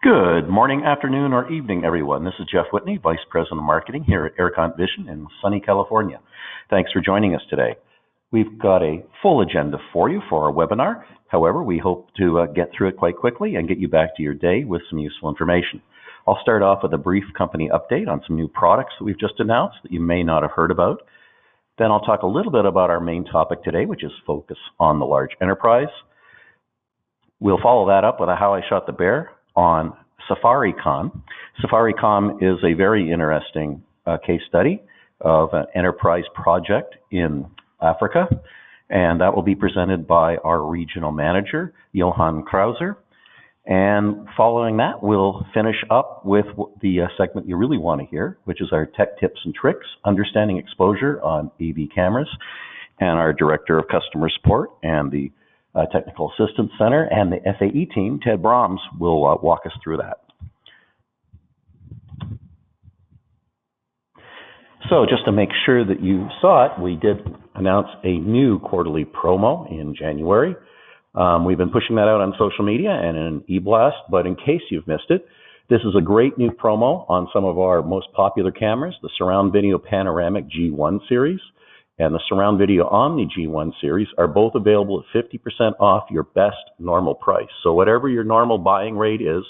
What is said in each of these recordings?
Good morning, afternoon, or evening, everyone. This is Jeff Whitney, Vice President of Marketing here at Arecont Vision in sunny California. Thanks for joining us today. We've got a full agenda for you for our webinar. However, we hope to get through it quite quickly and get you back to your day with some useful information. I'll start off with a brief company update on some new products that we've just announced that you may not have heard about. Then I'll talk a little bit about our main topic today, which is focus on the large enterprise. We'll follow that up with a How I Shot the Bear on SafariCon. SafariCon is a very interesting case study of an enterprise project in Africa, and that will be presented by our regional manager, Johan Krauser. And following that, we'll finish up with the segment you really want to hear, which is our tech tips and tricks, understanding exposure on AV cameras, and our Director of Customer Support and the Technical Assistance Center and the FAE team, Ted Brahms, will walk us through that. So just to make sure that you saw it, we did announce a new quarterly promo in January. We've been pushing that out on social media and in an e-blast, but in case you've missed it, this is a great new promo on some of our most popular cameras, the Surround Video Panoramic G1 series and the Surround Video Omni G1 series are both available at 50% off your best normal price. So whatever your normal buying rate is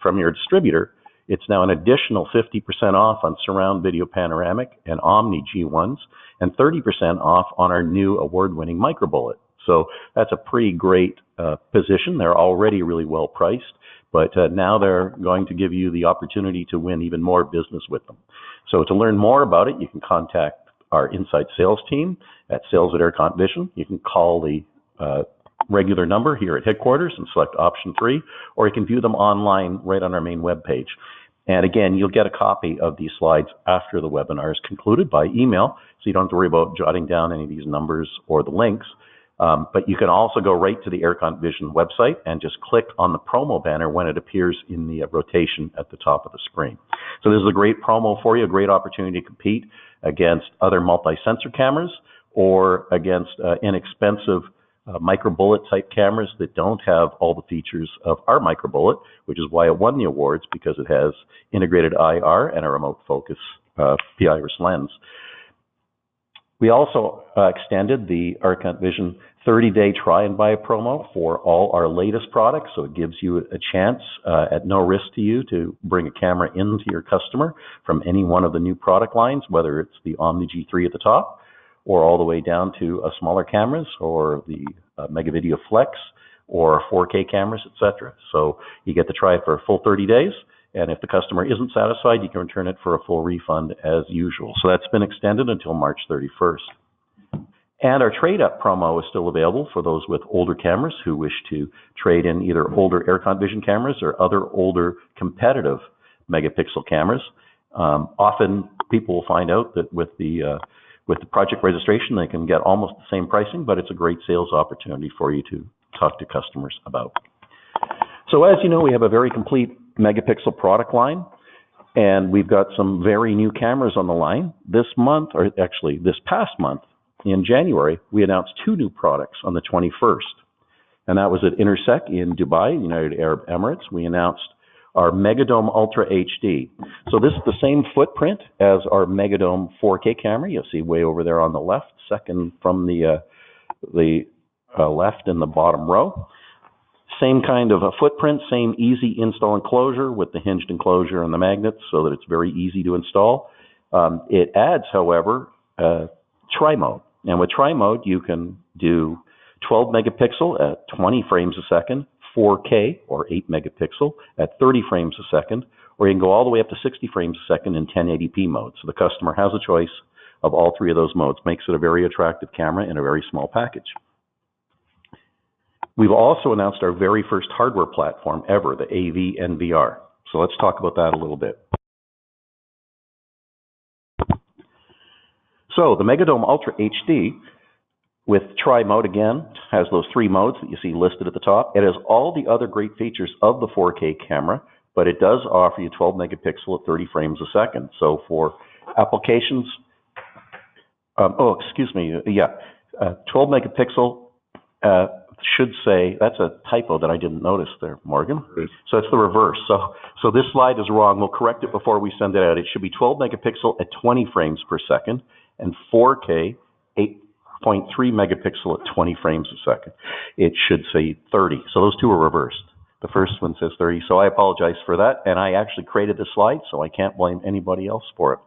from your distributor, it's now an additional 50% off on Surround Video Panoramic and Omni G1s and 30% off on our new award-winning microbullet. So that's a pretty great position. They're already really well priced, but now they're going to give you the opportunity to win even more business with them. So to learn more about it, you can contact our inside sales team at sales@Arecont Vision. You can call the regular number here at headquarters and select option 3, or you can view them online right on our main webpage. And again, you'll get a copy of these slides after the webinar is concluded by email, so you don't have to worry about jotting down any of these numbers or the links. But you can also go right to the Arecont Vision website and just click on the promo banner when it appears in the rotation at the top of the screen. So this is a great promo for you, a great opportunity to compete against other multi-sensor cameras or against inexpensive micro-bullet type cameras that don't have all the features of our micro-bullet, which is why it won the awards, because it has integrated IR and a remote focus PIRIS lens. We also extended the Arecont Vision 30-day try and buy promo for all our latest products. So it gives you a chance at no risk to you to bring a camera into your customer from any one of the new product lines, whether it's the Omni G3 at the top or all the way down to smaller cameras or the Mega Video Flex or 4K cameras, etc. So you get to try it for a full 30 days. And if the customer isn't satisfied, you can return it for a full refund as usual. So that's been extended until March 31st. And our trade-up promo is still available for those with older cameras who wish to trade in either older Arecont Vision cameras or other older competitive megapixel cameras. Often people will find out that with the project registration, they can get almost the same pricing, but it's a great sales opportunity for you to talk to customers about. So as you know, we have a very complete megapixel product line, and we've got some very new cameras on the line. This month, or actually this past month, in January, we announced 2 new products on the 21st, and that was at Intersec in Dubai, United Arab Emirates. We announced our Megadome Ultra HD. So this is the same footprint as our Megadome 4K camera. You'll see way over there on the left, second from the left in the bottom row. Same kind of a footprint, same easy install enclosure with the hinged enclosure and the magnets so that it's very easy to install. It adds, however, tri-mode. And with tri-mode, you can do 12 megapixel at 20 frames a second, 4K or 8 megapixel at 30 frames a second, or you can go all the way up to 60 frames a second in 1080p mode. So the customer has a choice of all 3 of those modes. Makes it a very attractive camera in a very small package. We've also announced our very first hardware platform ever, the AV NVR. So let's talk about that a little bit. So the Megadome Ultra HD with tri-mode again has those 3 modes that you see listed at the top. It has all the other great features of the 4K camera, but it does offer you 12 megapixel at 30 frames a second. So for applications, 12 megapixel should say, that's a typo that I didn't notice there, Morgan. So it's the reverse. So this slide is wrong. We'll correct it before we send it out. It should be 12 megapixel at 20 frames per second and 4K 8.3 megapixel at 20 frames a second. It should say 30. So those two are reversed. The first one says 30. So I apologize for that. And I actually created the slide, so I can't blame anybody else for it.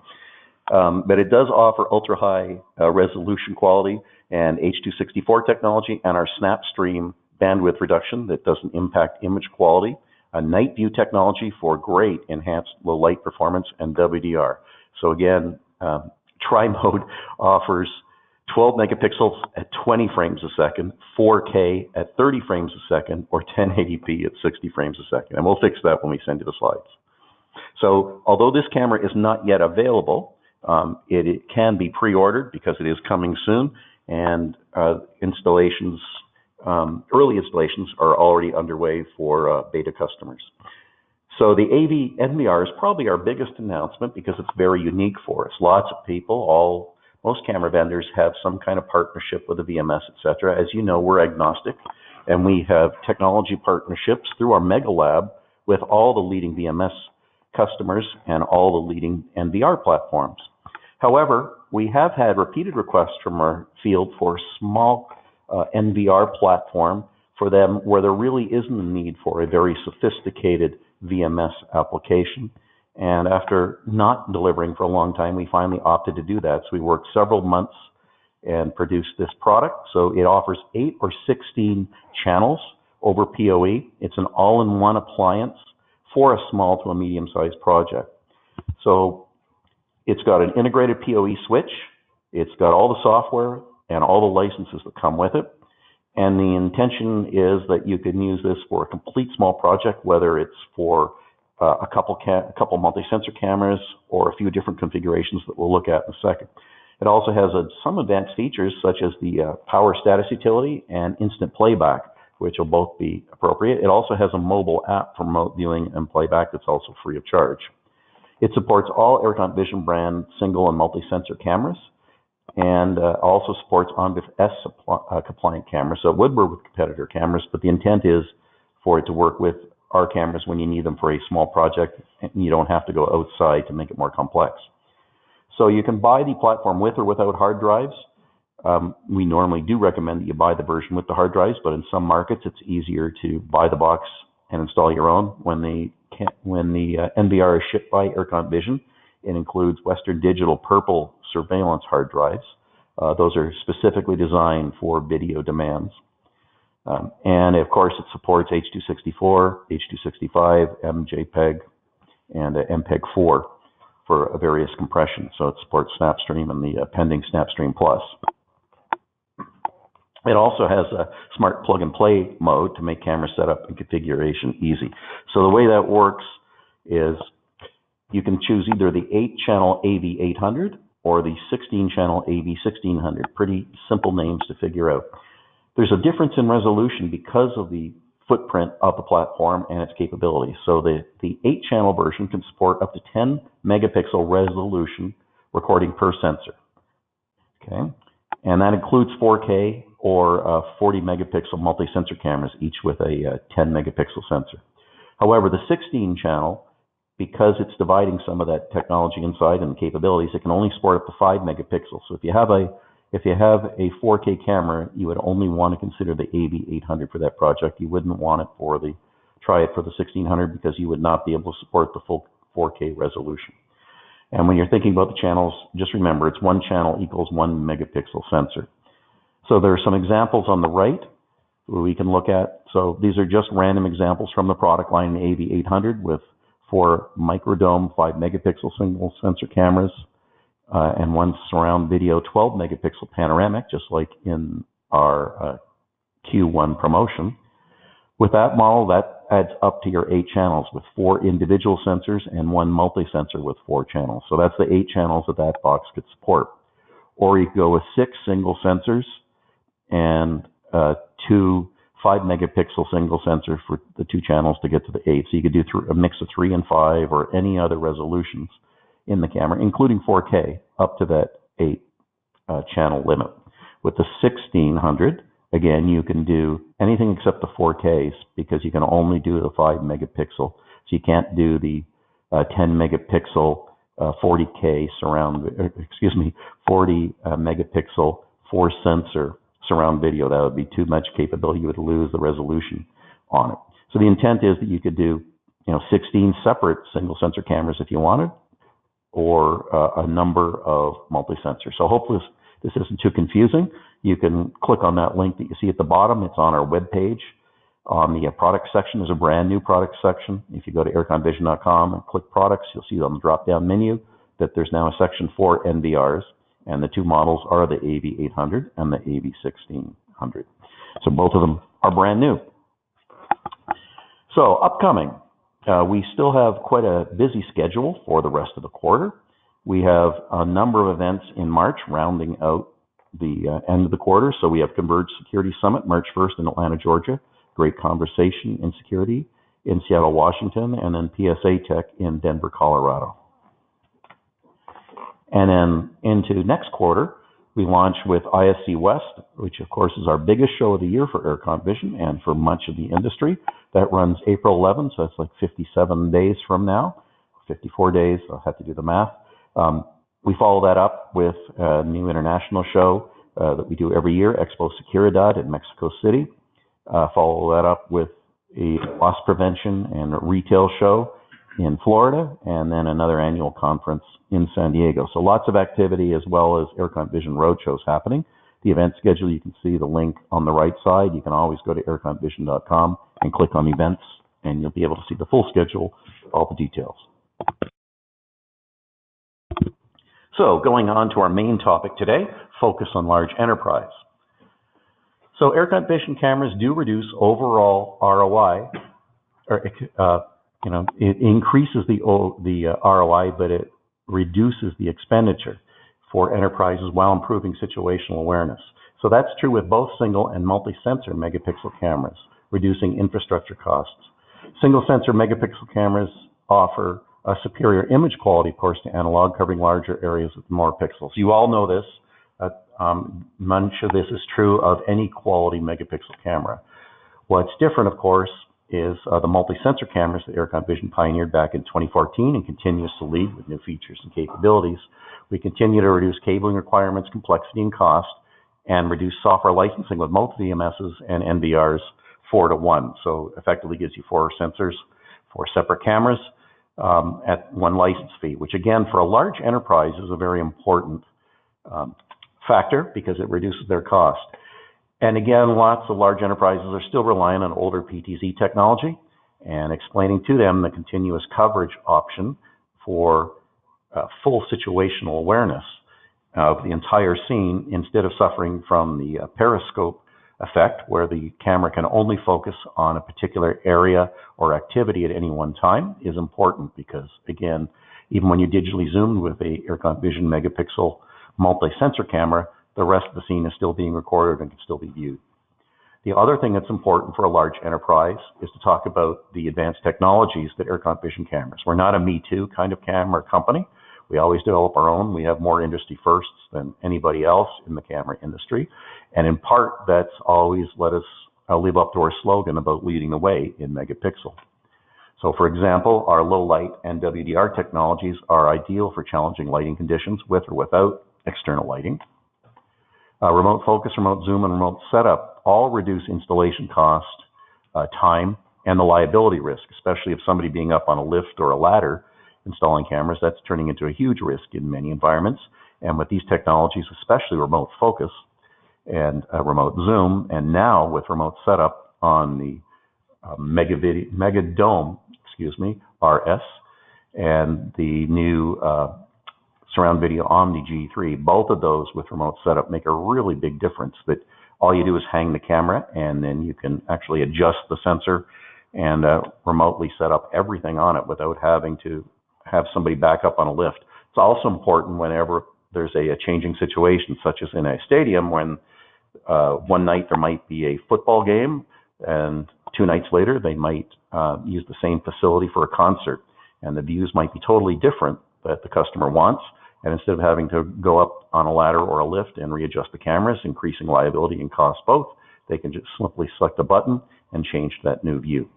But it does offer ultra-high resolution quality and H.264 technology and our Snapstream bandwidth reduction that doesn't impact image quality, a night view technology for great enhanced low light performance, and WDR. So again, Tri-Mode offers 12 megapixels at 20 frames a second, 4K at 30 frames a second, or 1080p at 60 frames a second. And we'll fix that when we send you the slides. So although this camera is not yet available, it can be pre-ordered because it is coming soon, and installations, early installations are already underway for beta customers. So the AV NVR is probably our biggest announcement because it's very unique for us. Lots of people, most camera vendors have some kind of partnership with a VMS, etc. As you know, we're agnostic, and we have technology partnerships through our Mega Lab with all the leading VMS customers and all the leading NVR platforms. However, we have had repeated requests from our field for a small NVR platform for them where there really isn't a need for a very sophisticated VMS application. And after not delivering for a long time, we finally opted to do that. So we worked several months and produced this product. So it offers 8 or 16 channels over PoE. It's an all-in-one appliance for a small to a medium-sized project. So it's got an integrated PoE switch. It's got all the software and all the licenses that come with it. And the intention is that you can use this for a complete small project, whether it's for a couple multi-sensor cameras or a few different configurations that we'll look at in a second. It also has some advanced features such as the power status utility and instant playback, which will both be appropriate. It also has a mobile app for remote viewing and playback that's also free of charge. It supports all Arecont Vision brand single and multi-sensor cameras, and also supports ONVIF-S compliant cameras. So it would work with competitor cameras, but the intent is for it to work with our cameras when you need them for a small project, and you don't have to go outside to make it more complex. So you can buy the platform with or without hard drives. We normally do recommend that you buy the version with the hard drives, but in some markets it's easier to buy the box and install your own. When the NVR is shipped by Arecont Vision, it includes Western Digital Purple surveillance hard drives. Those are specifically designed for video demands. And of course it supports H.264, H.265, MJPEG, and MPEG-4 for various compression. So it supports Snapstream and the pending Snapstream Plus. It also has a smart plug-and-play mode to make camera setup and configuration easy. So the way that works is you can choose either the 8-channel AV800 or the 16-channel AV1600. Pretty simple names to figure out. There's a difference in resolution because of the footprint of the platform and its capabilities. So the 8-channel version can support up to 10 megapixel resolution recording per sensor. Okay, and that includes 4K or 40 megapixel multi-sensor cameras, each with a 10 megapixel sensor. However, the 16-channel, because it's dividing some of that technology inside and capabilities, it can only support up to 5 megapixels. So if you have a 4K camera, you would only want to consider the AV800 for that project. You wouldn't want it for try it for the 1600 because you would not be able to support the full 4K resolution. And when you're thinking about the channels, just remember it's 1 channel equals 1 megapixel sensor. So there are some examples on the right we can look at. So these are just random examples from the product line, the AV800 with 4 microdome 5 megapixel single sensor cameras, and 1 surround video 12 megapixel panoramic, just like in our Q1 promotion. With that model, that adds up to your 8 channels with 4 individual sensors and 1 multi-sensor with 4 channels. So that's the 8 channels that box could support. Or you could go with 6 single sensors and 2 5 megapixel single sensor for the 2 channels to get to the 8. So you could do a mix of 3 and 5 or any other resolutions in the camera, including 4K, up to that 8 channel limit. With the 1600, Again, you can do anything except the 4Ks because you can only do the 5 megapixel. So you can't do the 10 megapixel 40K 40 megapixel 4 sensor surround video. That would be too much capability. You would lose the resolution on it. So the intent is that you could do, 16 separate single sensor cameras if you wanted, or a number of multi-sensors. So hopefully this isn't too confusing. You can click on that link that you see at the bottom. It's on our webpage. On the product section, there's a brand new product section. If you go to arecontvision.com and click products, you'll see on the drop-down menu that there's now a section for NVRs, and the two models are the AV800 and the AV1600. So both of them are brand new. So upcoming, we still have quite a busy schedule for the rest of the quarter. We have a number of events in March rounding out the end of the quarter. So we have Converge Security Summit, March 1st in Atlanta, Georgia. Great conversation in security in Seattle, Washington, and then PSA Tech in Denver, Colorado. And then into next quarter, we launch with ISC West, which of course is our biggest show of the year for Arecont Vision and for much of the industry. That runs April 11th, so that's like 57 days from now, 54 days, I'll have to do the math. We follow that up with a new international show that we do every year, Expo Seguridad in Mexico City. Follow that up with a loss prevention and retail show in Florida, and then another annual conference in San Diego. So lots of activity as well as Arecont Vision roadshows happening. The event schedule, you can see the link on the right side. You can always go to arecontvision.com and click on events, and you'll be able to see the full schedule, all the details. So going on to our main topic today, focus on large enterprise. So Arecont Vision cameras do reduce overall ROI, or it increases the ROI, but it reduces the expenditure for enterprises while improving situational awareness. So that's true with both single and multi-sensor megapixel cameras, reducing infrastructure costs. Single sensor megapixel cameras offer a superior image quality, of course, to analog, covering larger areas with more pixels. You all know this. Much of this is true of any quality megapixel camera. What's different, of course, is the multi-sensor cameras that Arecont Vision pioneered back in 2014 and continues to lead with new features and capabilities. We continue to reduce cabling requirements, complexity, and cost, and reduce software licensing with most VMSs and NVRs 4-to-1. So effectively gives you 4 sensors, 4 separate cameras at 1 license fee, which again, for a large enterprise is a very important factor because it reduces their cost. And again, lots of large enterprises are still relying on older PTZ technology, and explaining to them the continuous coverage option for full situational awareness of the entire scene instead of suffering from the periscope effect where the camera can only focus on a particular area or activity at any one time is important because, again, even when you digitally zoomed with a Arecont Vision megapixel multi-sensor camera, the rest of the scene is still being recorded and can still be viewed. The other thing that's important for a large enterprise is to talk about the advanced technologies that Arecont Vision cameras. We're not a Me Too kind of camera company. We always develop our own. We have more industry firsts than anybody else in the camera industry. And in part, that's always let us live up to our slogan about leading the way in megapixel. So for example, our low light and WDR technologies are ideal for challenging lighting conditions with or without external lighting. Remote focus, remote zoom, and remote setup all reduce installation cost, time, and the liability risk, especially if somebody being up on a lift or a ladder installing cameras, that's turning into a huge risk in many environments. And with these technologies, especially remote focus and remote zoom, and now with remote setup on the Megadome, RS, and the new Surround Video Omni G3, both of those with remote setup make a really big difference. That all you do is hang the camera and then you can actually adjust the sensor and remotely set up everything on it without having to have somebody back up on a lift. It's also important whenever there's a changing situation, such as in a stadium when one night there might be a football game and 2 nights later they might use the same facility for a concert, and the views might be totally different that the customer wants. And instead of having to go up on a ladder or a lift and readjust the cameras, increasing liability and cost both, they can just simply select a button and change to that new view.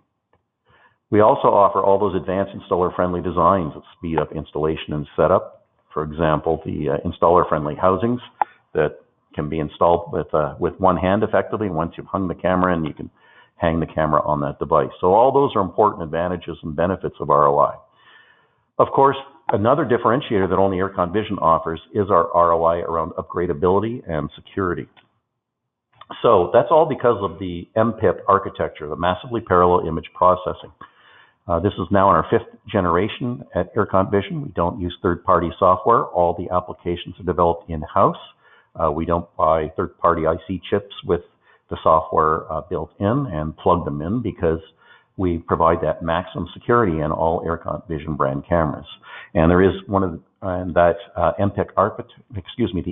We also offer all those advanced installer-friendly designs that speed up installation and setup. For example, the installer-friendly housings that can be installed with one hand effectively. Once you've hung the camera in, you can hang the camera on that device. So all those are important advantages and benefits of ROI. Of course, another differentiator that only Arecont Vision offers is our ROI around upgradability and security. So that's all because of the MPIP architecture, the massively parallel image processing. This is now in our 5th generation at Arecont Vision. We don't use third-party software. All the applications are developed in-house. We don't buy third-party IC chips with the software built in and plug them in, because we provide that maximum security in all Arecont Vision brand cameras. And there is one of the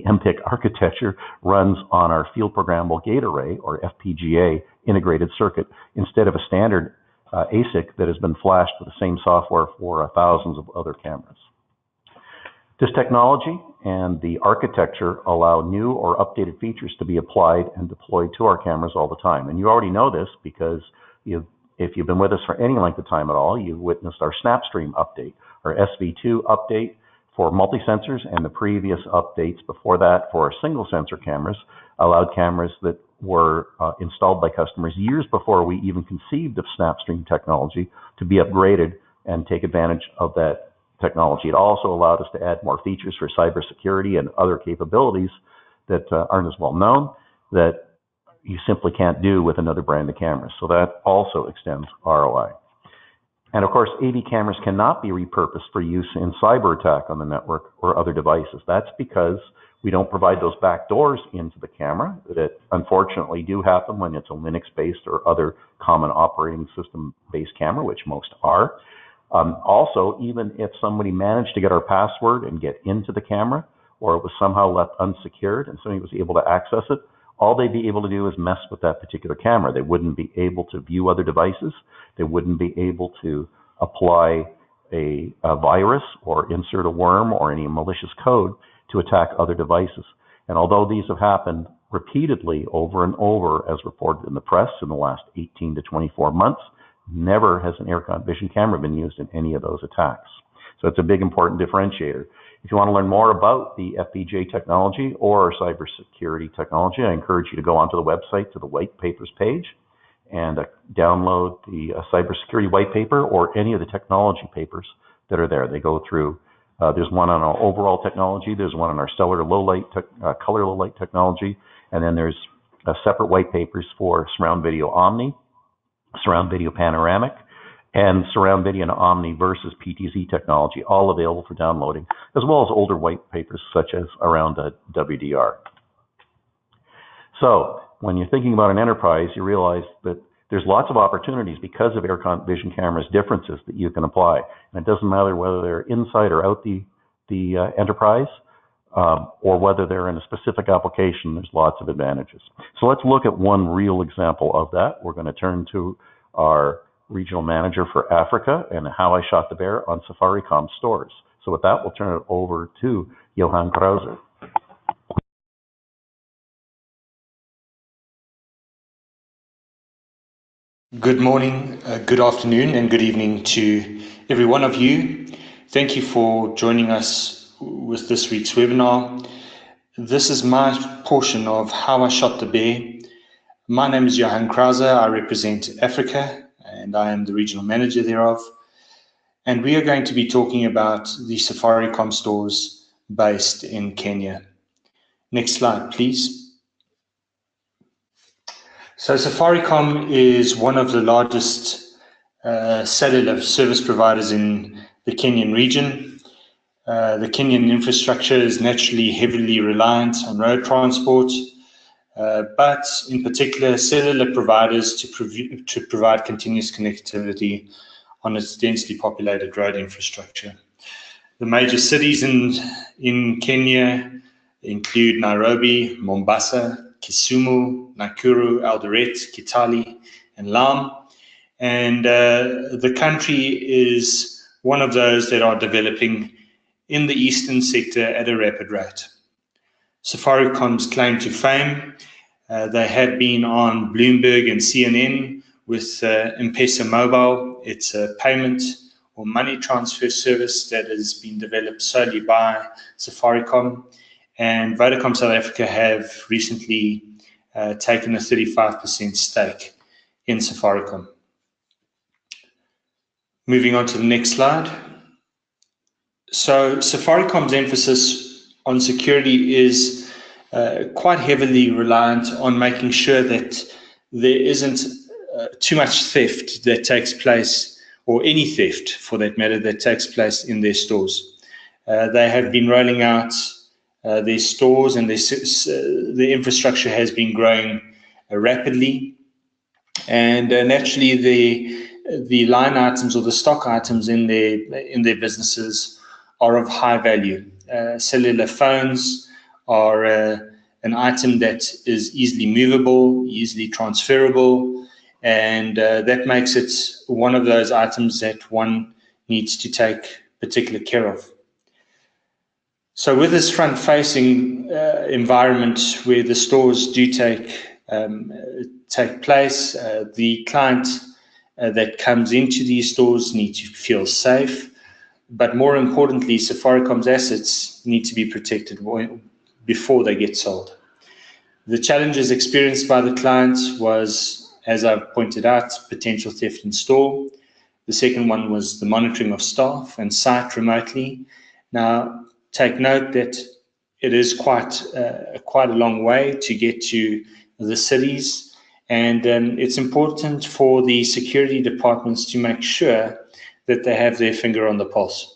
MPIC architecture runs on our field programmable gate array, or FPGA, integrated circuit, instead of a standard ASIC that has been flashed with the same software for thousands of other cameras. This technology and the architecture allow new or updated features to be applied and deployed to our cameras all the time. And you already know this because if you've been with us for any length of time at all, you've witnessed our Snapstream update, our SV2 update for multi-sensors, and the previous updates before that for our single sensor cameras allowed cameras that were installed by customers years before we even conceived of Snapstream technology to be upgraded and take advantage of that technology. It also allowed us to add more features for cybersecurity and other capabilities that aren't as well known, that you simply can't do with another brand of cameras. So that also extends ROI. And of course, AV cameras cannot be repurposed for use in cyber attack on the network or other devices. That's because we don't provide those back doors into the camera that unfortunately do happen when it's a Linux-based or other common operating system-based camera, which most are. Also, even if somebody managed to get our password and get into the camera, or it was somehow left unsecured and somebody was able to access it, all they'd be able to do is mess with that particular camera. They wouldn't be able to view other devices. They wouldn't be able to apply a virus or insert a worm or any malicious code to attack other devices. And although these have happened repeatedly over and over, as reported in the press in the last 18 to 24 months, never has an Arecont Vision camera been used in any of those attacks. So it's a big important differentiator. If you want to learn more about the FPGA technology or cybersecurity technology, I encourage you to go onto the website to the white papers page and download the cybersecurity white paper or any of the technology papers that are there. They go through, there's one on our overall technology, there's one on our stellar low light, color low light technology, and then there's separate white papers for surround video omni, surround video panoramic, and surround video and omni versus PTZ technology, all available for downloading, as well as older white papers such as around WDR. So when you're thinking about an enterprise, you realize that there's lots of opportunities because of Arecont Vision cameras differences that you can apply. And it doesn't matter whether they're inside or out the enterprise, or whether they're in a specific application, there's lots of advantages. So let's look at one real example of that. We're going to turn to our regional manager for Africa and how I shot the bear on Safaricom stores. So with that, we'll turn it over to Johan Krause. Good morning, good afternoon, and good evening to every one of you. Thank you for joining us with this week's webinar. This is my portion of how I shot the bear. My name is Johan Krause. I represent Africa, and I am the regional manager thereof. And we are going to be talking about the Safaricom stores based in Kenya. Next slide, please. So Safaricom is one of the largest cellular service providers in the Kenyan region. The Kenyan infrastructure is naturally heavily reliant on road transport, but in particular cellular providers to provide continuous connectivity on its densely populated road infrastructure. The major cities in Kenya include Nairobi, Mombasa, Kisumu, Nakuru, Eldoret, Kitale, and Lamu. And the country is one of those that are developing in the eastern sector at a rapid rate. Safaricom's claim to fame They have been on Bloomberg and CNN with M-Pesa Mobile. It's a payment or money transfer service that has been developed solely by Safaricom. And Vodacom South Africa have recently taken a 35% stake in Safaricom. Moving on to the next slide. So Safaricom's emphasis on security is quite heavily reliant on making sure that there isn't too much theft that takes place, or any theft for that matter, that takes place in their stores. They have been rolling out their stores, and the infrastructure has been growing rapidly. And naturally, the line items or the stock items in their businesses are of high value. Cellular phones are an item that is easily movable, easily transferable, and that makes it one of those items that one needs to take particular care of. So with this front-facing environment where the stores do take place, the client that comes into these stores need to feel safe. But more importantly, Safaricom's assets need to be protected before they get sold. The challenges experienced by the clients was, as I've pointed out, potential theft in store. The second one was the monitoring of staff and site remotely. Now, take note that it is quite a long way to get to the cities, and it's important for the security departments to make sure that they have their finger on the pulse.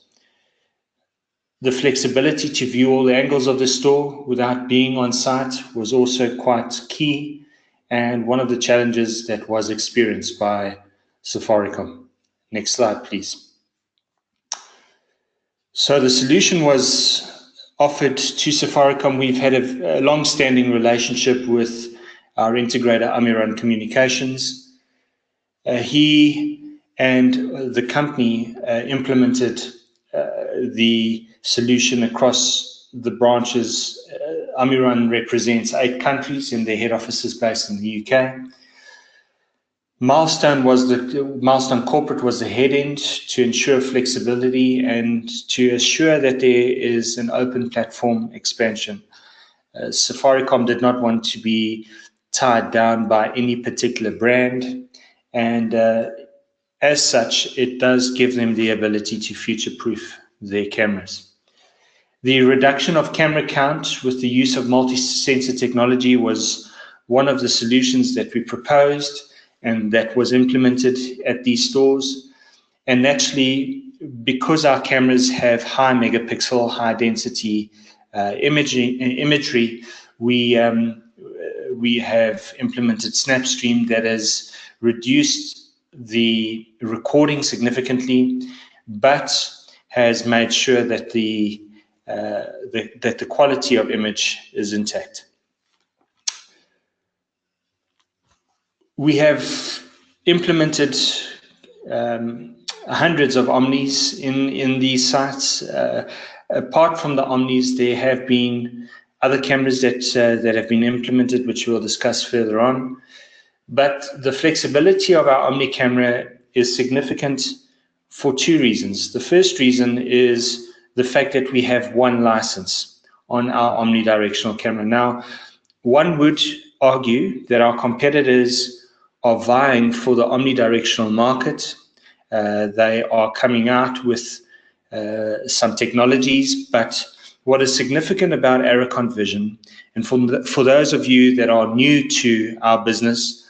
The flexibility to view all the angles of the store without being on site was also quite key, and one of the challenges that was experienced by Safaricom. Next slide, please. So the solution was offered to Safaricom. We've had a long-standing relationship with our integrator, Arecont Communications. He and the company implemented the solution across the branches. Arecont represents 8 countries, and their head office is based in the UK. Milestone Corporate was the head end to ensure flexibility and to assure that there is an open platform expansion. Safaricom did not want to be tied down by any particular brand, and as such, it does give them the ability to future-proof their cameras. The reduction of camera count with the use of multi-sensor technology was one of the solutions that we proposed and that was implemented at these stores. And naturally, because our cameras have high megapixel, high density imagery, we have implemented Snapstream that has reduced the recording significantly, but has made sure that the quality of image is intact. We have implemented hundreds of Omnis in these sites. Apart from the Omnis, there have been other cameras that have been implemented, which we'll discuss further on. But the flexibility of our Omni camera is significant for 2 reasons. The first reason is the fact that we have one license on our omnidirectional camera. Now, one would argue that our competitors are vying for the omnidirectional market. They are coming out with some technologies, but what is significant about Arecont Vision, and for those of you that are new to our business,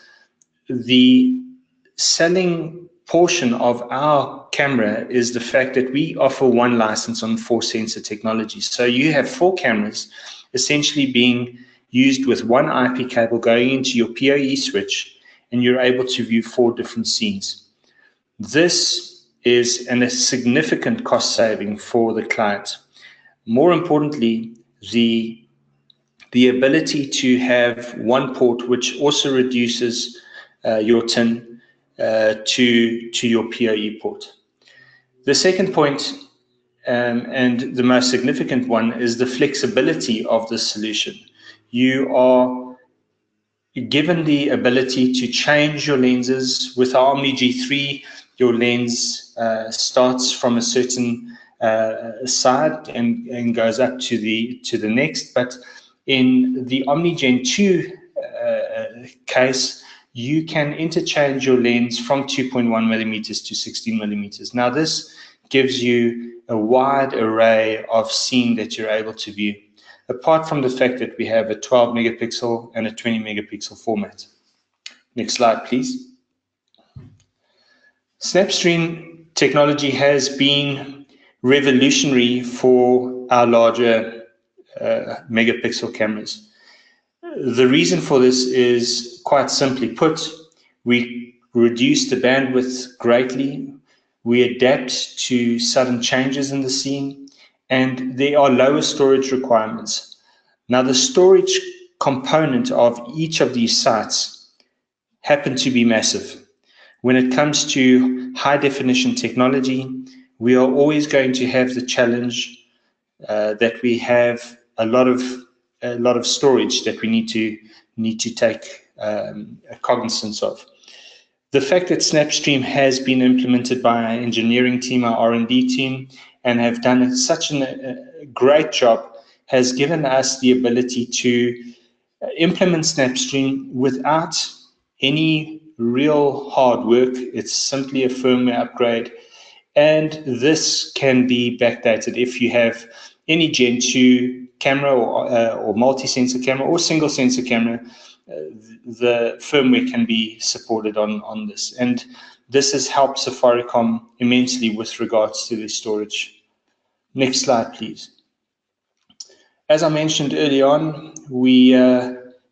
the selling portion of our camera is the fact that we offer one license on 4 sensor technologies. So you have 4 cameras essentially being used with one IP cable going into your PoE switch, and you're able to view 4 different scenes. This is a significant cost saving for the client. More importantly, the ability to have one port, which also reduces your TIN to your PoE port. The second point, and the most significant one, is the flexibility of the solution. You are given the ability to change your lenses. With our Omni G3, your lens starts from a certain side and goes up to the next. But in the Omni Gen 2 case, you can interchange your lens from 2.1 millimeters to 16 millimeters. Now, this gives you a wide array of seeing that you're able to view, apart from the fact that we have a 12 megapixel and a 20 megapixel format. Next slide, please. Snapstream technology has been revolutionary for our larger megapixel cameras. The reason for this is quite simply put, we reduce the bandwidth greatly, we adapt to sudden changes in the scene, and there are lower storage requirements. Now, the storage component of each of these sites happen to be massive. When it comes to high definition technology, we are always going to have the challenge that we have a lot of storage that we need to take cognizance of. The fact that Snapstream has been implemented by our engineering team, our R&D team, and have done such a great job has given us the ability to implement Snapstream without any real hard work. It's simply a firmware upgrade, and this can be backdated if you have any Gen 2 camera or multi-sensor camera or single sensor camera. The firmware can be supported on this, and this has helped Safaricom immensely with regards to the storage. Next slide, please. As I mentioned early on, we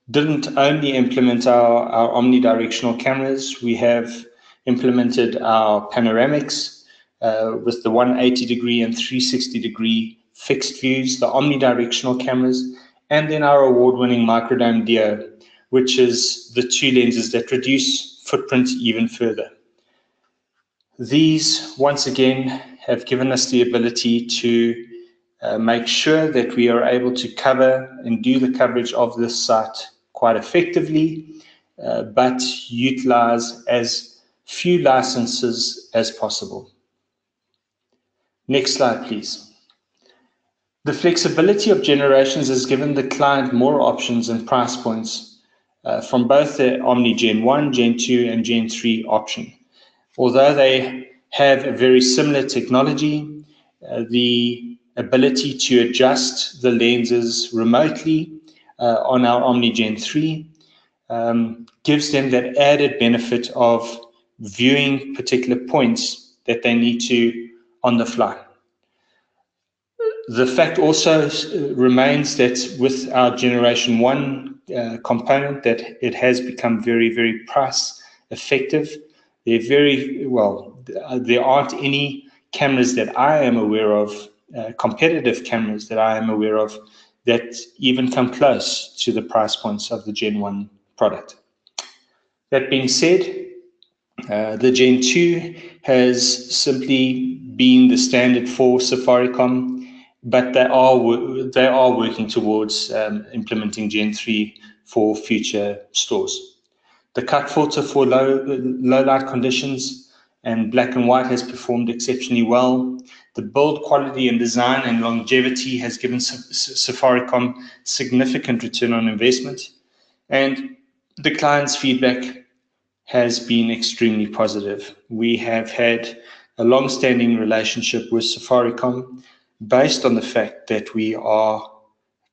didn't only implement our omnidirectional cameras. We have implemented our panoramics with the 180 degree and 360 degree fixed views, the omnidirectional cameras, and then our award-winning microdome DO, which is the two lenses that reduce footprint even further. These, once again, have given us the ability to make sure that we are able to cover and do the coverage of this site quite effectively, but utilize as few licenses as possible. Next slide, please. The flexibility of generations has given the client more options and price points from both the Omni Gen 1, Gen 2, and Gen 3 option. Although they have a very similar technology, the ability to adjust the lenses remotely on our Omni Gen 3 gives them that added benefit of viewing particular points that they need to on the fly. The fact also remains that with our Generation 1 component, that it has become very, very price effective. There aren't any cameras that I am aware of, competitive cameras that I am aware of, that even come close to the price points of the Gen 1 product. That being said, the Gen 2 has simply been the standard for Safaricom, but they are working towards implementing Gen 3 for future stores. The cut filter for low light conditions and black and white has performed exceptionally well. The build quality and design and longevity has given Safaricom significant return on investment, and the client's feedback has been extremely positive. We have had a long-standing relationship with Safaricom based on the fact that we are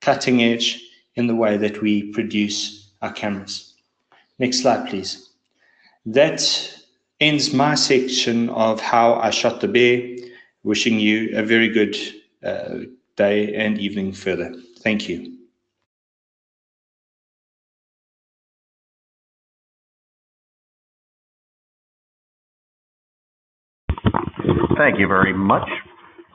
cutting edge in the way that we produce our cameras. Next slide, please. That ends my section of how I shot the bear. Wishing you a very good day and evening further. Thank you. Thank you very much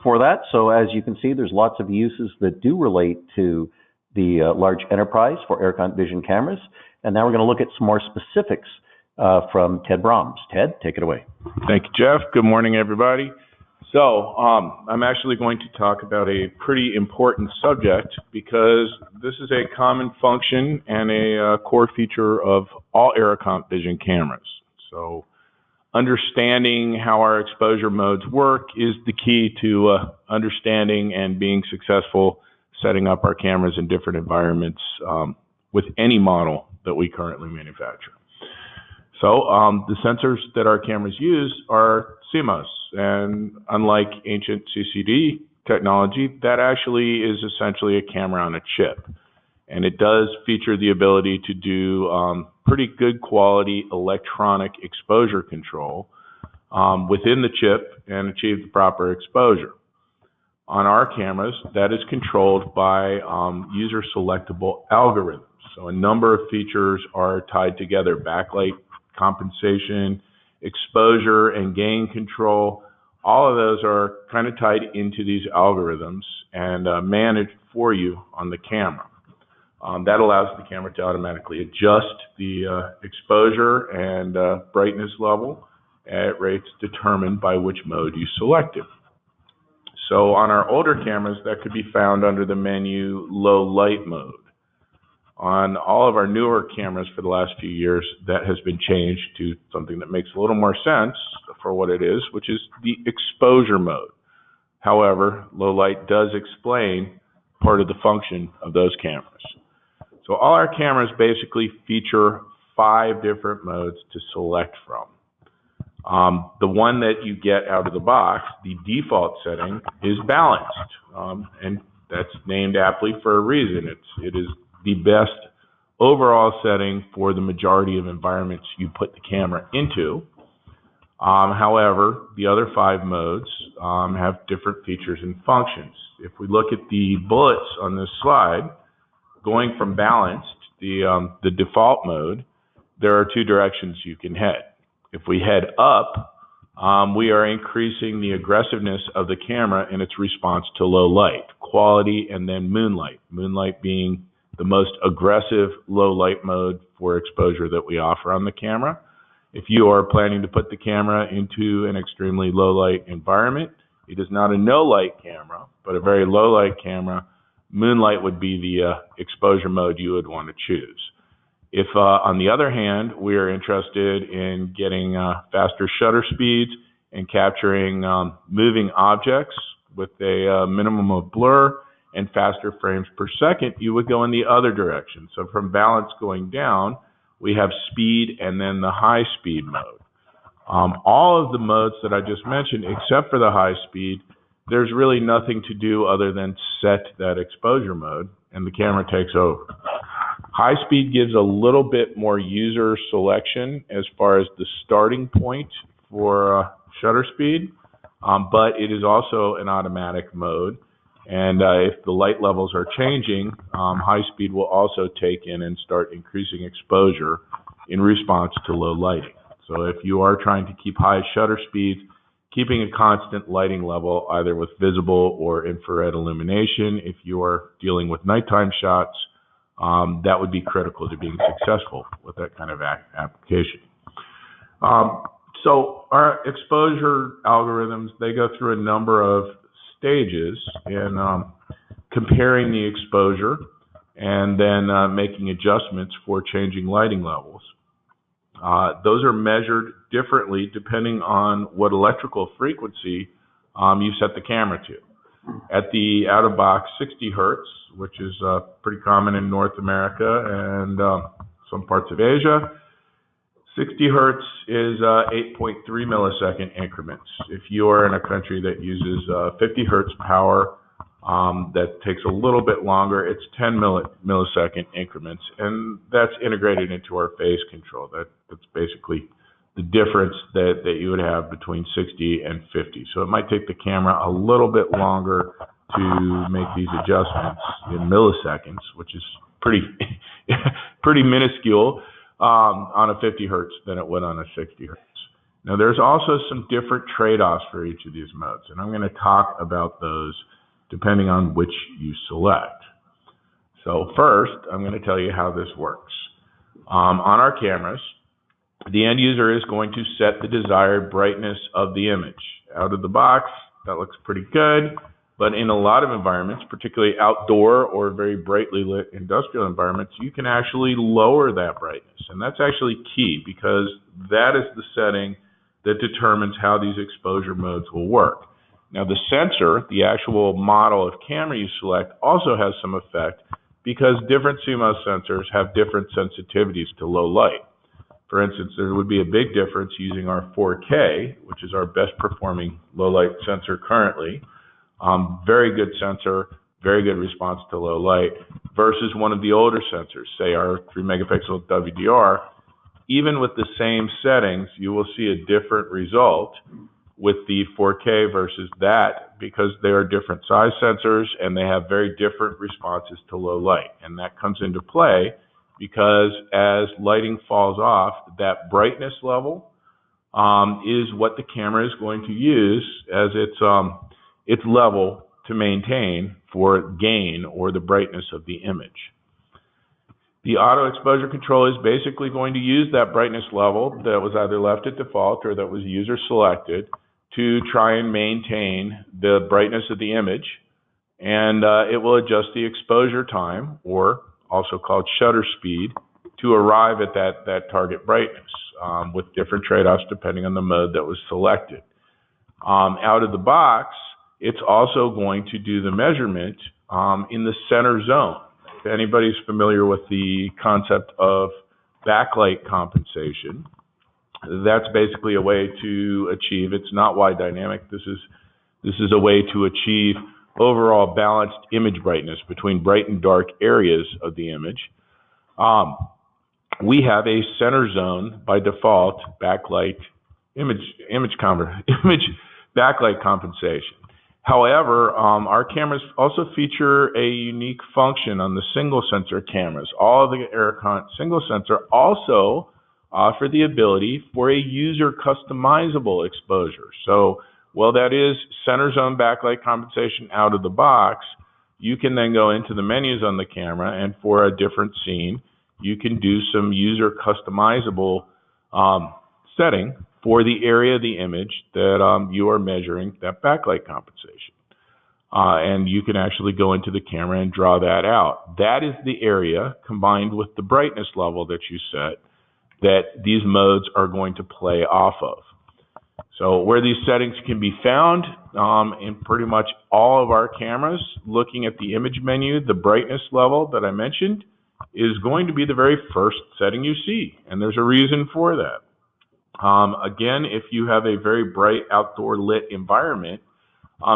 for that. So as you can see, there's lots of uses that do relate to the large enterprise for Arecont Vision cameras. And now we're going to look at some more specifics from Ted Brahms. Ted, take it away. Thank you, Jeff. Good morning, everybody. So I'm actually going to talk about a pretty important subject because this is a common function and a core feature of all Arecont Vision cameras. So understanding how our exposure modes work is the key to understanding and being successful setting up our cameras in different environments with any model that we currently manufacture. So the sensors that our cameras use are CMOS, and unlike ancient CCD technology, that actually is essentially a camera on a chip. And it does feature the ability to do pretty good quality electronic exposure control within the chip and achieve the proper exposure. On our cameras, that is controlled by user selectable algorithms. So a number of features are tied together: backlight compensation, exposure, and gain control. All of those are kind of tied into these algorithms and managed for you on the camera. That allows the camera to automatically adjust the exposure and brightness level at rates determined by which mode you selected. So on our older cameras, that could be found under the menu low light mode. On all of our newer cameras for the last few years, that has been changed to something that makes a little more sense for what it is, which is the exposure mode. However, low light does explain part of the function of those cameras. So all our cameras basically feature 5 different modes to select from. The one that you get out of the box, the default setting, is balanced, and that's named aptly for a reason. It is the best overall setting for the majority of environments you put the camera into. However, the other 5 modes have different features and functions. If we look at the bullets on this slide, going from balanced, the default mode, there are 2 directions you can head. If we head up, we are increasing the aggressiveness of the camera in its response to low light, quality, and then moonlight. Moonlight being the most aggressive low light mode for exposure that we offer on the camera. If you are planning to put the camera into an extremely low light environment, it is not a no light camera, but a very low light camera. Moonlight would be the exposure mode you would want to choose. If, on the other hand, we are interested in getting faster shutter speeds and capturing moving objects with a minimum of blur and faster frames per second, you would go in the other direction. So from balance going down, we have speed and then the high speed mode. All of the modes that I just mentioned, except for the high speed, there's really nothing to do other than set that exposure mode, and the camera takes over. High speed gives a little bit more user selection as far as the starting point for shutter speed, but it is also an automatic mode. And if the light levels are changing, high speed will also take in and start increasing exposure in response to low lighting. So if you are trying to keep high shutter speeds, keeping a constant lighting level, either with visible or infrared illumination, if you are dealing with nighttime shots, that would be critical to being successful with that kind of application. So our exposure algorithms, they go through a number of stages in comparing the exposure and then making adjustments for changing lighting levels. Those are measured differently depending on what electrical frequency you set the camera to. At the out-of-box 60 hertz, which is pretty common in North America and some parts of Asia, 60 hertz is 8.3 millisecond increments. If you are in a country that uses 50 hertz power, that takes a little bit longer, it's 10 millisecond increments, and that's integrated into our phase control. That's basically the difference that you would have between 60 and 50. So it might take the camera a little bit longer to make these adjustments in milliseconds, which is pretty minuscule on a 50 hertz than it would on a 60 hertz. Now there's also some different trade-offs for each of these modes, and I'm going to talk about those depending on which you select. So first, I'm going to tell you how this works. On our cameras, the end user is going to set the desired brightness of the image. Out of the box, That looks pretty good. But in a lot of environments, particularly outdoor or very brightly lit industrial environments, you can actually lower that brightness. And that's actually key because that is the setting that determines how these exposure modes will work. Now the sensor, the actual model of camera you select, also has some effect because different CMOS sensors have different sensitivities to low light. For instance, there would be a big difference using our 4K, which is our best performing low light sensor currently. Very good sensor, very good response to low light, versus one of the older sensors, say our 3 megapixel WDR. Even with the same settings, you will see a different result with the 4K versus that because they are different size sensors and they have very different responses to low light. And that comes into play because as lighting falls off, that brightness level is what the camera is going to use as its level to maintain for gain or the brightness of the image. The auto exposure control is basically going to use that brightness level that was either left at default or that was user selected to try and maintain the brightness of the image, and it will adjust the exposure time, or also called shutter speed, to arrive at that target brightness with different trade-offs depending on the mode that was selected. Out of the box, it's also going to do the measurement in the center zone. If anybody's familiar with the concept of backlight compensation, that's basically a way to achieve, it's not wide dynamic, this is a way to achieve overall balanced image brightness between bright and dark areas of the image. We have a center zone by default backlight image backlight compensation. However, our cameras also feature a unique function on the single sensor cameras. All of the Arecont single sensor also offer the ability for a user customizable exposure. So while that is center zone backlight compensation out of the box, you can then go into the menus on the camera and for a different scene, you can do some user customizable setting for the area of the image that you are measuring that backlight compensation. And you can actually go into the camera and draw that out. That is the area combined with the brightness level that you set that these modes are going to play off of. So where these settings can be found in pretty much all of our cameras, looking at the image menu, the brightness level that I mentioned is going to be the very first setting you see. And there's a reason for that. Again, if you have a very bright outdoor lit environment,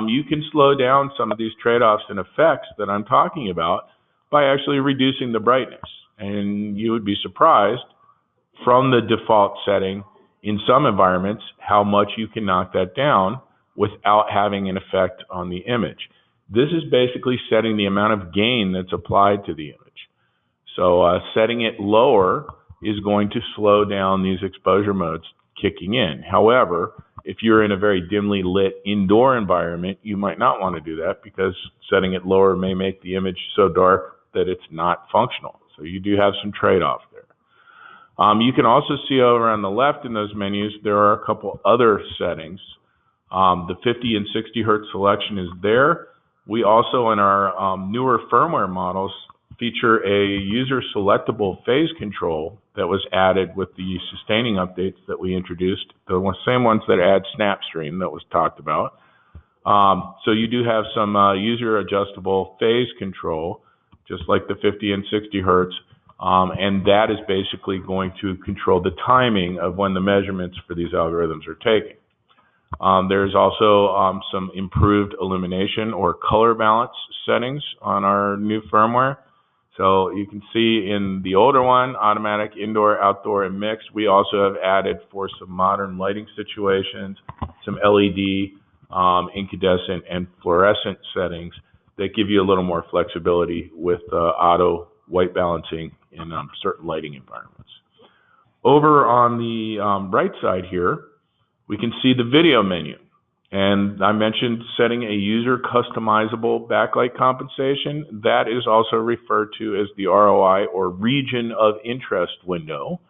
you can slow down some of these trade-offs and effects that I'm talking about by actually reducing the brightness. And you would be surprised from the default setting in some environments how much you can knock that down without having an effect on the image. This is basically setting the amount of gain that's applied to the image. So setting it lower is going to slow down these exposure modes kicking in. However, if you're in a very dimly lit indoor environment, you might not want to do that because setting it lower may make the image so dark that it's not functional. So you do have some trade-off there. You can also see over on the left in those menus, there are a couple other settings. The 50 and 60 hertz selection is there. We also, in our newer firmware models, feature a user selectable phase control that was added with the sustaining updates that we introduced, the same ones that add Snapstream that was talked about. So you do have some user adjustable phase control, just like the 50 and 60 hertz, and that is basically going to control the timing of when the measurements for these algorithms are taken. There's also some improved illumination or color balance settings on our new firmware. So you can see in the older one, automatic, indoor, outdoor, and mixed. We also have added for some modern lighting situations, some LED, incandescent, and fluorescent settings that give you a little more flexibility with auto white balancing in certain lighting environments. Over on the right side here, we can see the video menu. And I mentioned setting a user customizable backlight compensation. That is also referred to as the ROI or region of interest window.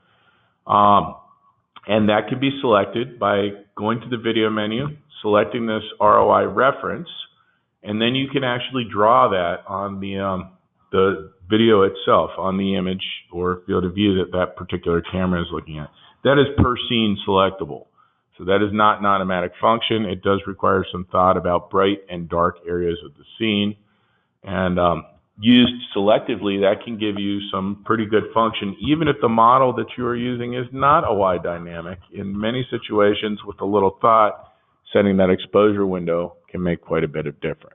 And that could be selected by going to the video menu, selecting this ROI reference, and then you can actually draw that on the video itself, on the image or field of view that that particular camera is looking at. That is per scene selectable. So that is not an automatic function. It does require some thought about bright and dark areas of the scene. And used selectively, that can give you some pretty good function, even if the model that you are using is not a wide dynamic. In many situations, with a little thought, setting that exposure window can make quite a bit of difference.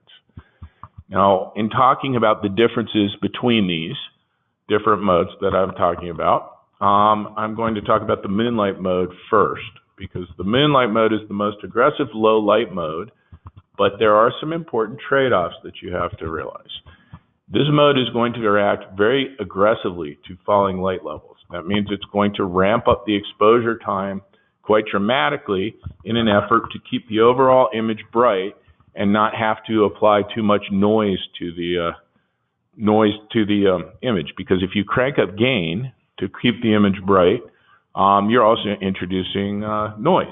Now, in talking about the differences between these different modes that I'm talking about, I'm going to talk about the moonlight mode first, because the moonlight mode is the most aggressive low light mode, but there are some important trade-offs that you have to realize. This mode is going to react very aggressively to falling light levels. That means it's going to ramp up the exposure time quite dramatically in an effort to keep the overall image bright and not have to apply too much noise to the image. Because if you crank up gain to keep the image bright, you're also introducing noise.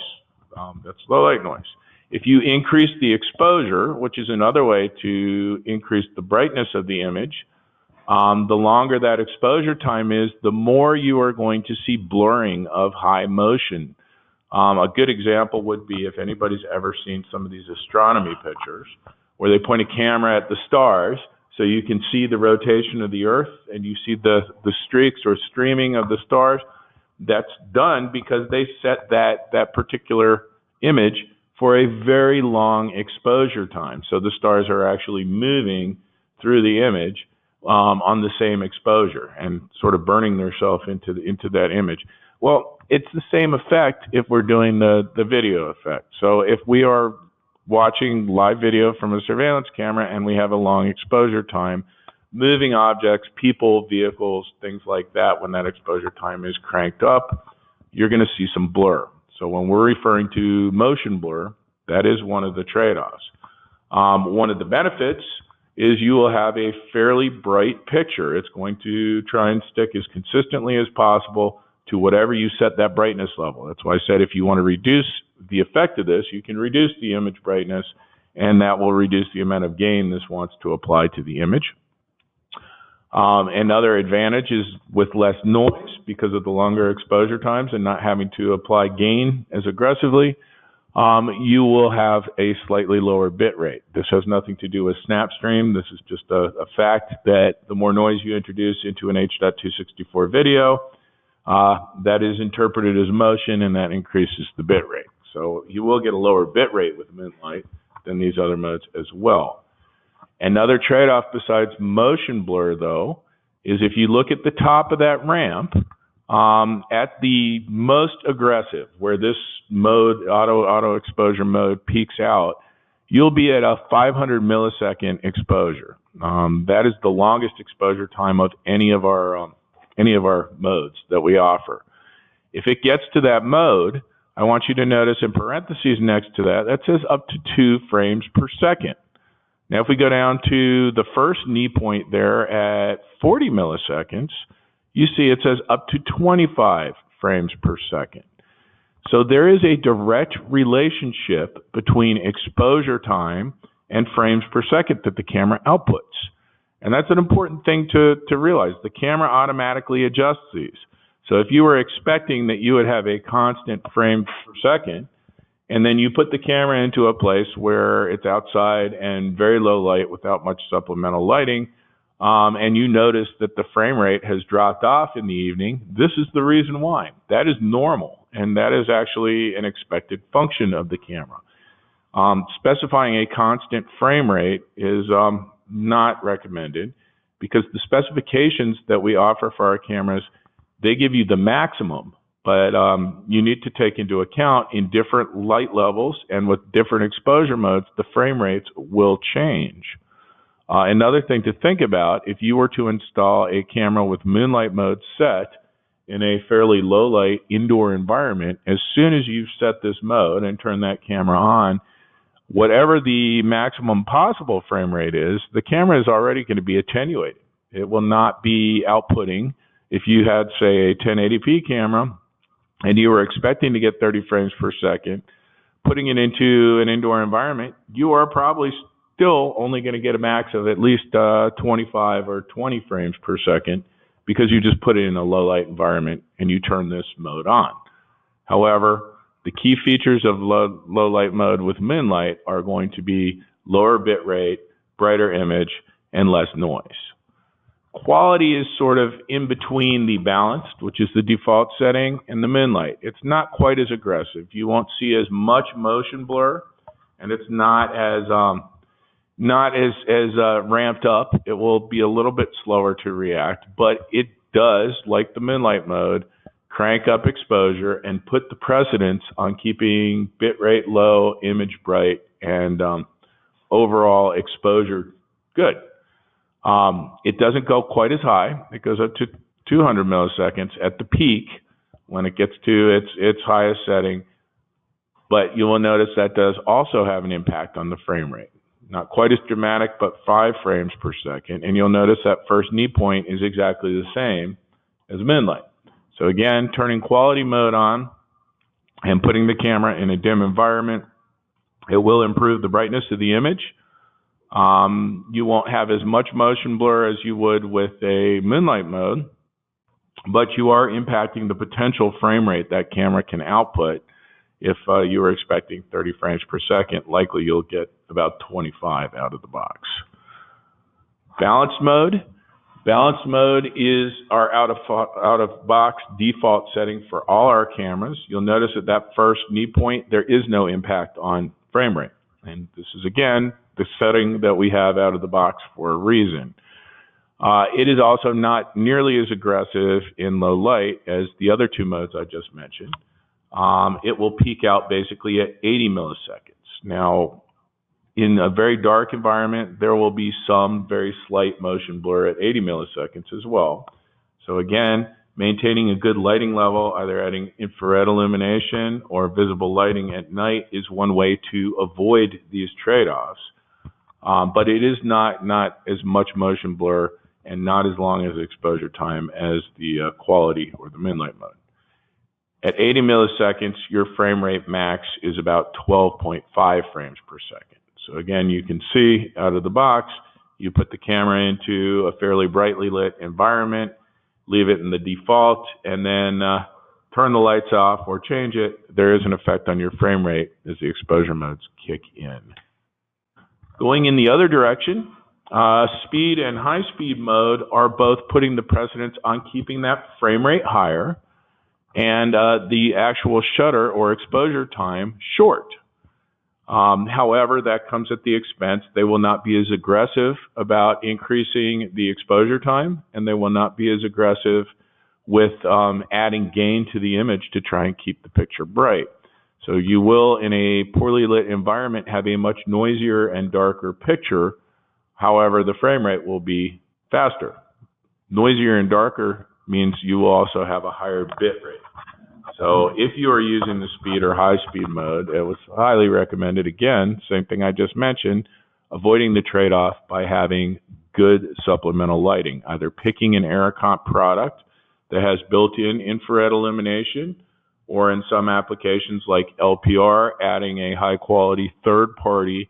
That's low light noise. If you increase the exposure, which is another way to increase the brightness of the image, the longer that exposure time is, the more you are going to see blurring of high motion. A good example would be if anybody's ever seen some of these astronomy pictures where they point a camera at the stars so you can see the rotation of the Earth and you see the streaks or streaming of the stars. That's done because they set that particular image for a very long exposure time. So the stars are actually moving through the image on the same exposure and sort of burning themselves into that image. Well, it's the same effect if we're doing the video effect. So if we are watching live video from a surveillance camera and we have a long exposure time, moving objects, people, vehicles, things like that, when that exposure time is cranked up, you're going to see some blur. So when we're referring to motion blur, that is one of the trade-offs. One of the benefits is you will have a fairly bright picture. It's going to try and stick as consistently as possible to whatever you set that brightness level. That's why I said if you want to reduce the effect of this, you can reduce the image brightness, and that will reduce the amount of gain this wants to apply to the image. Another advantage is with less noise because of the longer exposure times and not having to apply gain as aggressively, you will have a slightly lower bit rate. This has nothing to do with snap stream. This is just a fact that the more noise you introduce into an H.264 video, that is interpreted as motion, and that increases the bit rate. So you will get a lower bit rate with Moonlight than these other modes as well. Another trade-off besides motion blur, though, is if you look at the top of that ramp, at the most aggressive, where this mode, auto exposure mode, peaks out, you'll be at a 500 millisecond exposure. That is the longest exposure time of any of our modes that we offer. If it gets to that mode, I want you to notice in parentheses next to that, that says up to 2 frames per second. Now, if we go down to the first knee point there at 40 milliseconds, you see it says up to 25 frames per second. So there is a direct relationship between exposure time and frames per second that the camera outputs. And that's an important thing to realize. The camera automatically adjusts these. So if you were expecting that you would have a constant frame per second, and then you put the camera into a place where it's outside and very low light without much supplemental lighting, and you notice that the frame rate has dropped off in the evening, this is the reason why. That is normal, and that is actually an expected function of the camera. Specifying a constant frame rate is not recommended because the specifications that we offer for our cameras, they give you the maximum, but you need to take into account in different light levels and with different exposure modes, the frame rates will change. Another thing to think about, if you were to install a camera with Moonlight mode set in a fairly low light indoor environment, as soon as you've set this mode and turn that camera on, whatever the maximum possible frame rate is, the camera is already going to be attenuated. It will not be outputting. If you had, say, a 1080p camera and you were expecting to get 30 frames per second, putting it into an indoor environment, you are probably still only going to get a max of at least 25 or 20 frames per second because you just put it in a low light environment and you turn this mode on. However, the key features of low light mode with moonlight are going to be lower bit rate, brighter image, and less noise. Quality is sort of in between the balanced, which is the default setting, and the moonlight. It's not quite as aggressive. You won't see as much motion blur, and it's not as ramped up. It will be a little bit slower to react, but it does, like the moonlight mode, crank up exposure and put the precedence on keeping bitrate low, image bright, and overall exposure good. It doesn't go quite as high. It goes up to 200 milliseconds at the peak when it gets to its highest setting, but you will notice that does also have an impact on the frame rate. Not quite as dramatic, but 5 frames per second, and you'll notice that first knee point is exactly the same as moonlight. So again, turning quality mode on and putting the camera in a dim environment, it will improve the brightness of the image. You won't have as much motion blur as you would with a moonlight mode, but you are impacting the potential frame rate that camera can output. If you were expecting 30 frames per second, likely you'll get about 25 out of the box. Balanced mode. Balanced mode is our out-of-box default setting for all our cameras. You'll notice at that first knee point, there is no impact on frame rate. And this is, again, the setting that we have out of the box for a reason. It is also not nearly as aggressive in low light as the other 2 modes I just mentioned. It will peak out basically at 80 milliseconds. Now, in a very dark environment, there will be some very slight motion blur at 80 milliseconds as well. So again, maintaining a good lighting level, either adding infrared illumination or visible lighting at night, is one way to avoid these trade-offs. But it is not as much motion blur and not as long as exposure time as the quality or the moonlight mode. At 80 milliseconds, your frame rate max is about 12.5 frames per second. So again, you can see out of the box, you put the camera into a fairly brightly lit environment, leave it in the default, and then turn the lights off or change it. There is an effect on your frame rate as the exposure modes kick in. Going in the other direction, speed and high speed mode are both putting the precedence on keeping that frame rate higher and the actual shutter or exposure time short. However, that comes at the expense. They will not be as aggressive about increasing the exposure time, and they will not be as aggressive with adding gain to the image to try and keep the picture bright. So you will, in a poorly lit environment, have a much noisier and darker picture. However, the frame rate will be faster. Noisier and darker means you will also have a higher bit rate. So if you are using the speed or high speed mode, it was highly recommended, again, same thing I just mentioned, avoiding the trade-off by having good supplemental lighting, either picking an Arecont product that has built-in infrared illumination, or in some applications like LPR, adding a high-quality third-party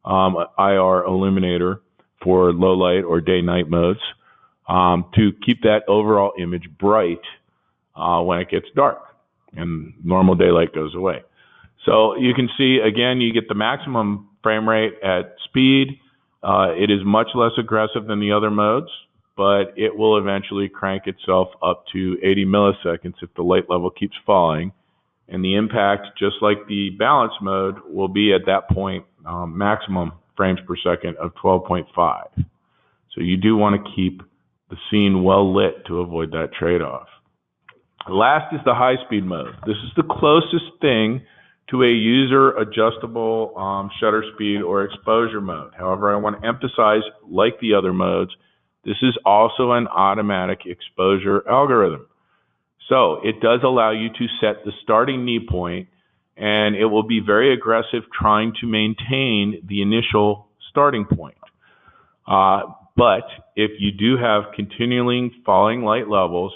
IR illuminator for low light or day-night modes to keep that overall image bright when it gets dark and normal daylight goes away. So you can see, again, you get the maximum frame rate at speed. It is much less aggressive than the other modes, but it will eventually crank itself up to 80 milliseconds if the light level keeps falling. And the impact, just like the balance mode, will be at that point maximum frames per second of 12.5. So you do want to keep the scene well lit to avoid that trade-off. Last is the high-speed mode. This is the closest thing to a user-adjustable shutter speed or exposure mode. However, I want to emphasize, like the other modes, this is also an automatic exposure algorithm. So it does allow you to set the starting knee point, and it will be very aggressive trying to maintain the initial starting point. But if you do have continuing falling light levels,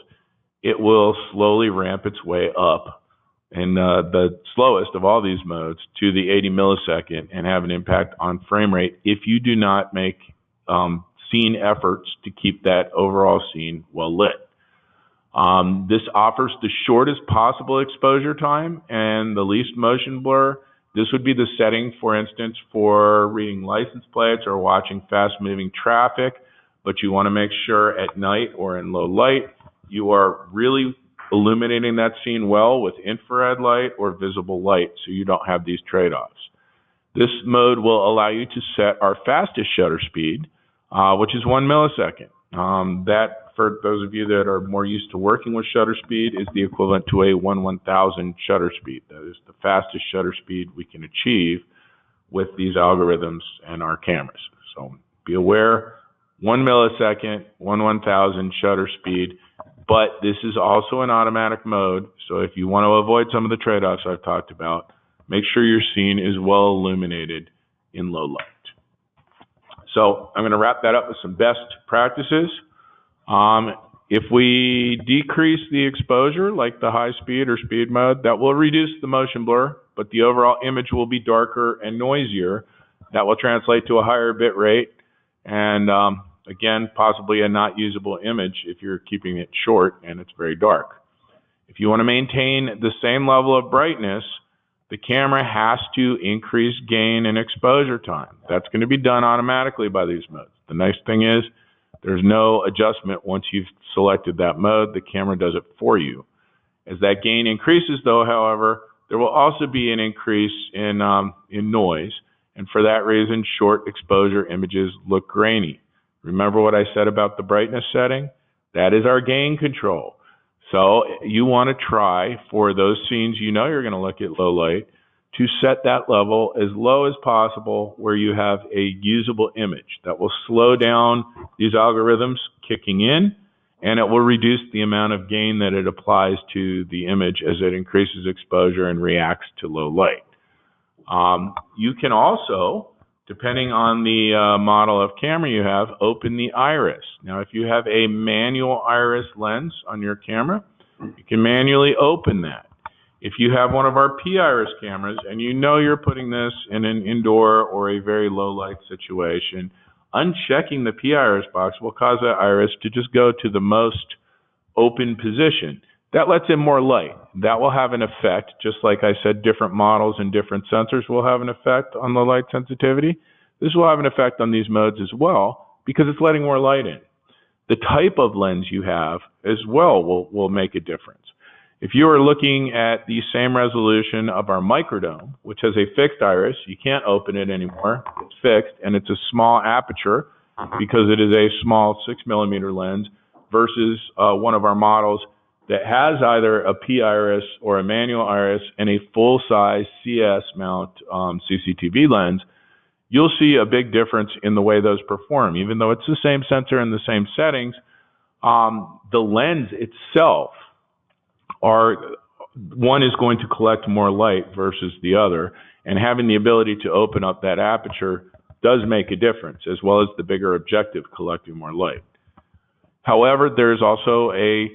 it will slowly ramp its way up and the slowest of all these modes to the 80 millisecond and have an impact on frame rate if you do not make scene efforts to keep that overall scene well lit. This offers the shortest possible exposure time and the least motion blur. This would be the setting, for instance, for reading license plates or watching fast-moving traffic, but you want to make sure at night or in low light you are really illuminating that scene well with infrared light or visible light so you don't have these trade-offs. This mode will allow you to set our fastest shutter speed, which is 1 millisecond. That, for those of you that are more used to working with shutter speed, is the equivalent to a 1/1000 shutter speed. That is the fastest shutter speed we can achieve with these algorithms and our cameras. So be aware, 1 millisecond, 1/1000 shutter speed, but this is also an automatic mode. So if you want to avoid some of the trade-offs I've talked about, make sure your scene is well illuminated in low light. So I'm going to wrap that up with some best practices. If we decrease the exposure, like the high speed or speed mode, that will reduce the motion blur, but the overall image will be darker and noisier. That will translate to a higher bit rate and, again, possibly a not usable image if you're keeping it short and it's very dark. If you want to maintain the same level of brightness, the camera has to increase gain and exposure time. That's going to be done automatically by these modes. The nice thing is there's no adjustment once you've selected that mode. The camera does it for you. As that gain increases, though, however, there will also be an increase in noise, and for that reason, short exposure images look grainy. Remember what I said about the brightness setting? That is our gain control. So you want to try, for those scenes you know you're going to look at low light, to set that level as low as possible where you have a usable image. That will slow down these algorithms kicking in, and it will reduce the amount of gain that it applies to the image as it increases exposure and reacts to low light. You can also, depending on the model of camera you have, open the iris. Now, if you have a manual iris lens on your camera, you can manually open that. If you have one of our P-iris cameras and you know you're putting this in an indoor or a very low light situation, unchecking the P-iris box will cause that iris to just go to the most open position. That lets in more light. That will have an effect, just like I said, different models and different sensors will have an effect on the light sensitivity. This will have an effect on these modes as well because it's letting more light in. The type of lens you have as well will make a difference. If you are looking at the same resolution of our microdome, which has a fixed iris, you can't open it anymore. It's fixed, and it's a small aperture because it is a small 6mm lens versus one of our models that has either a P-iris or a manual iris and a full-size CS mount CCTV lens. You'll see a big difference in the way those perform. Even though it's the same sensor and the same settings, the lens itself one is going to collect more light versus the other, and having the ability to open up that aperture does make a difference, as well as the bigger objective collecting more light. However, there's also a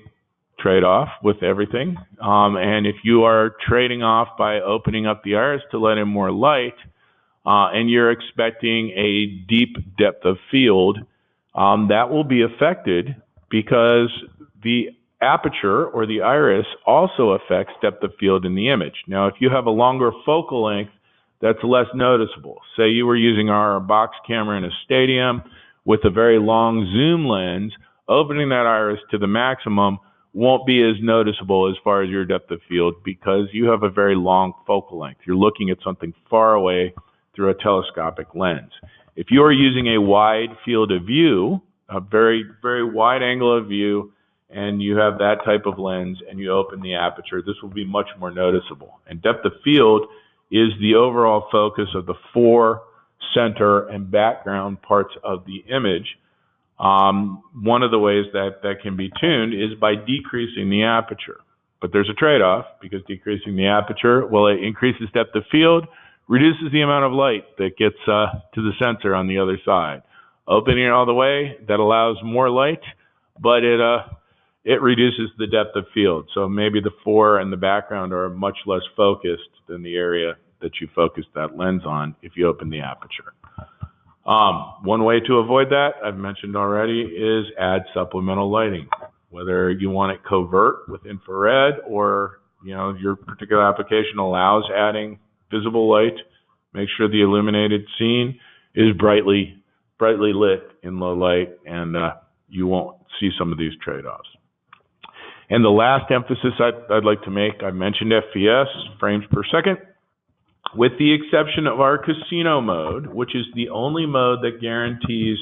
trade-off with everything, and if you are trading off by opening up the iris to let in more light, and you're expecting a deep depth of field, that will be affected because the aperture or the iris also affects depth of field in the image. Now, if you have a longer focal length, that's less noticeable. Say you were using our box camera in a stadium with a very long zoom lens, opening that iris to the maximum won't be as noticeable as far as your depth of field because you have a very long focal length. You're looking at something far away through a telescopic lens. If you are using a wide field of view, a very, very wide angle of view, and you have that type of lens and you open the aperture, this will be much more noticeable. And depth of field is the overall focus of the fore, center, and background parts of the image. One of the ways that can be tuned is by decreasing the aperture. But there's a trade-off because decreasing the aperture, well, it increases depth of field, reduces the amount of light that gets to the sensor on the other side. Opening it all the way, that allows more light, but it reduces the depth of field. So maybe the fore and the background are much less focused than the area that you focus that lens on if you open the aperture. One way to avoid that, I've mentioned already, is add supplemental lighting. Whether you want it covert with infrared or your particular application allows adding visible light, make sure the illuminated scene is brightly lit in low light, and you won't see some of these trade-offs. And the last emphasis I'd like to make, I mentioned FPS, frames per second, with the exception of our casino mode, which is the only mode that guarantees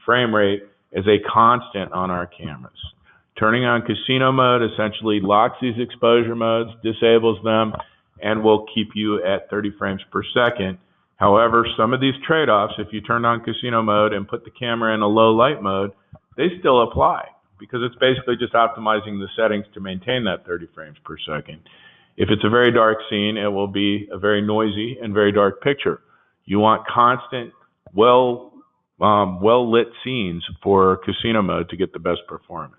frame rate as a constant on our cameras. Turning on casino mode essentially locks these exposure modes, disables them, and will keep you at 30 frames per second. However, some of these trade-offs, if you turn on casino mode and put the camera in a low light mode, they still apply, because it's basically just optimizing the settings to maintain that 30 frames per second. If it's a very dark scene, it will be a very noisy and very dark picture. You want constant, well-lit scenes for casino mode to get the best performance.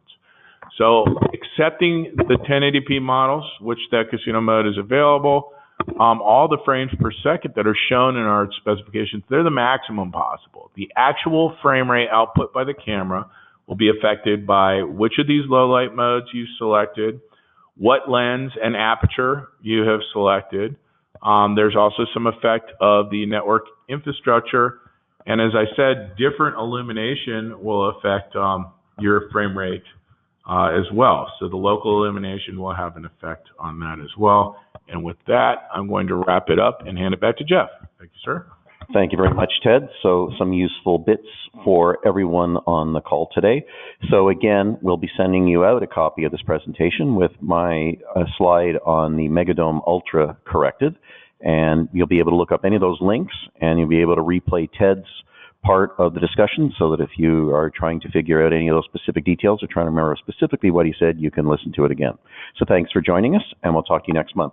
So accepting the 1080p models, which that casino mode is available, all the frames per second that are shown in our specifications, they're the maximum possible. The actual frame rate output by the camera will be affected by which of these low light modes you selected, what lens and aperture you have selected. There's also some effect of the network infrastructure. And as I said, different illumination will affect your frame rate as well. So the local illumination will have an effect on that as well. And with that, I'm going to wrap it up and hand it back to Jeff. Thank you, sir. Thank you very much, Ted. So some useful bits for everyone on the call today. So again, we'll be sending you out a copy of this presentation with my slide on the Megadome Ultra corrected. And you'll be able to look up any of those links, and you'll be able to replay Ted's part of the discussion, so that if you are trying to figure out any of those specific details or trying to remember specifically what he said, you can listen to it again. So thanks for joining us, and we'll talk to you next month.